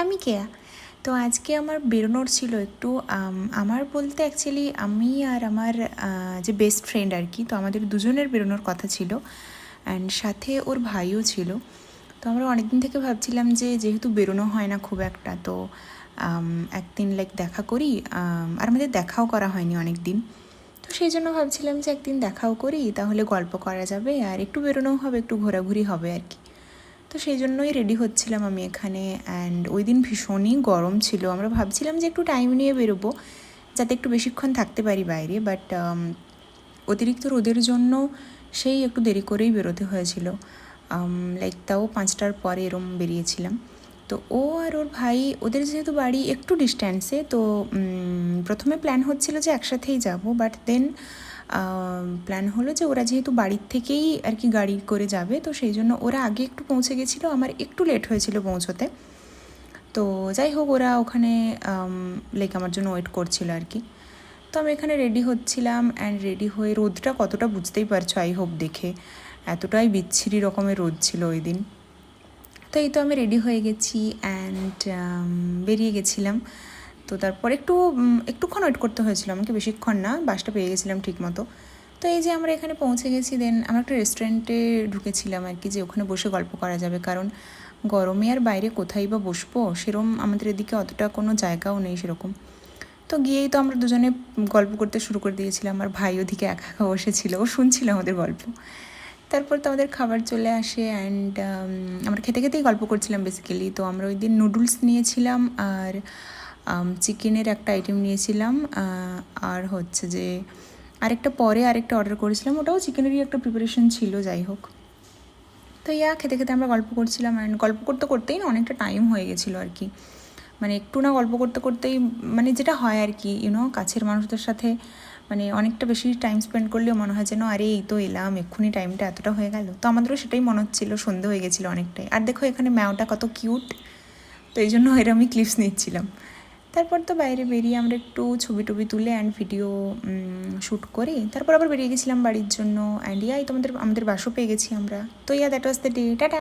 আমি কেয়া। তো আজকে আমার বেরোনোর ছিল একটু, আমার বলতে অ্যাকচুয়ালি আমি আর আমার যে বেস্ট ফ্রেন্ড আর কি, তো আমাদের দুজনের বেরোনোর কথা ছিল অ্যান্ড সাথে ওর ভাইও ছিল। তো আমরা অনেক দিন থেকে ভাবছিলাম যে যেহেতু বেরোনো হয় না খুব একটা, তো একদিন লাইক দেখা করি। আর আমাদের দেখাও করা হয়নি অনেক দিন, তো সেই জন্য ভাবছিলাম যে একদিন দেখাও করি, তাহলে গল্প করা যাবে আর একটু বেরোনোও হবে, একটু ঘোরাঘুরি হবে আর কি। তো সেই জন্যই রেডি হচ্ছিলাম আমি এখানে। অ্যান্ড ওই দিন ভীষণই গরম ছিল, আমরা ভাবছিলাম যে একটু টাইম নিয়ে বেরোবো যাতে একটু বেশিক্ষণ থাকতে পারি বাইরে, বাট অতিরিক্ত রোদের জন্য সেই একটু দেরি করেই বেরোতে হয়েছিল। লাইক তাও 5টার পরে এরম বেরিয়েছিলাম। তো ও আর ওর ভাই, ওদের যেহেতু বাড়ি একটু ডিস্ট্যান্সে, তো প্রথমে প্ল্যান হচ্ছিল যে একসাথেই যাব, বাট দেন প্ল্যান হলো যে ওরা যেহেতু বাড়ির থেকেই আর কি গাড়ি করে যাবে, তো সেই জন্য ওরা আগে একটু পৌঁছে গেছিলো, আমার একটু লেট হয়েছিল পৌঁছোতে। তো যাই হোক, ওরা ওখানে লাইক আমার জন্য ওয়েট করছিল আর কি। তো আমি এখানে রেডি হচ্ছিলাম, অ্যান্ড রেডি হয়ে, রোদটা কতটা বুঝতেই পারছো আই হোপ দেখে, এতটাই বিচ্ছিরি রকমের রোদ ছিল ওই দিন। তো এই তো আমি রেডি হয়ে গেছি অ্যান্ড বেরিয়ে গেছিলাম। তো তারপর একটুক্ষণ ওয়েট করতে হয়েছিল আমাকে, বেশিক্ষণ না, বাসটা পেয়ে গেছিলাম ঠিক মতো। তো এই যে আমরা এখানে পৌঁছে গেছি, দেন আমরা একটা রেস্টুরেন্টে ঢুকেছিলাম আর কি, যে ওখানে বসে গল্প করা যাবে, কারণ গরমে আর বাইরে কোথায় বা বসবো, সেরকম আমাদের এদিকে অতটা কোনো জায়গাও নেই সেরকম। তো গিয়েই তো আমরা দুজনে গল্প করতে শুরু করে দিয়েছিলাম, আর ভাই ওদিকে একা একা বসেছিল, ও শুনছিল আমাদের গল্প। তারপর তো আমাদের খাবার চলে আসে, অ্যান্ড আমরা খেতে খেতেই গল্প করছিলাম বেসিক্যালি। তো আমরা ওই দিন নুডলস নিয়েছিলাম, আর চিকেনের একটা আইটেম নিয়েছিলাম, আর হচ্ছে যে আরেকটা অর্ডার করেছিলাম, ওটাও চিকেনেরই একটা প্রিপারেশন ছিল, যাই হোক। তো খেতে খেতে আমরা গল্প করছিলাম, অ্যান্ড গল্প করতে করতেই না অনেকটা টাইম হয়ে গেছিলো আর কি। মানে একটু না গল্প করতে করতেই, মানে যেটা হয় আর কি, কাছের মানুষদের সাথে মানে অনেকটা বেশি টাইম স্পেন্ড করলেও মনে হয় যেন আরে এই তো এলাম, এক্ষুনি টাইমটা এতটা হয়ে গেল। তো আমাদেরও সেটাই মনে হচ্ছিলো, সন্ধে হয়ে গেছিলো অনেকটাই। আর দেখো এখানে ম্যাওটা কত কিউট, তো এই জন্য এরমই ক্লিপস নিচ্ছিলাম। তারপর তো বাইরে বেরিয়ে আমরা একটু ছবি টবি তুলে অ্যান্ড ভিডিও শ্যুট করে তারপর আবার বেরিয়ে গেছিলাম বাড়ির জন্য। অ্যান্ড আমাদের বাসও পেয়ে গেছি আমরা। তো that was the day, tata.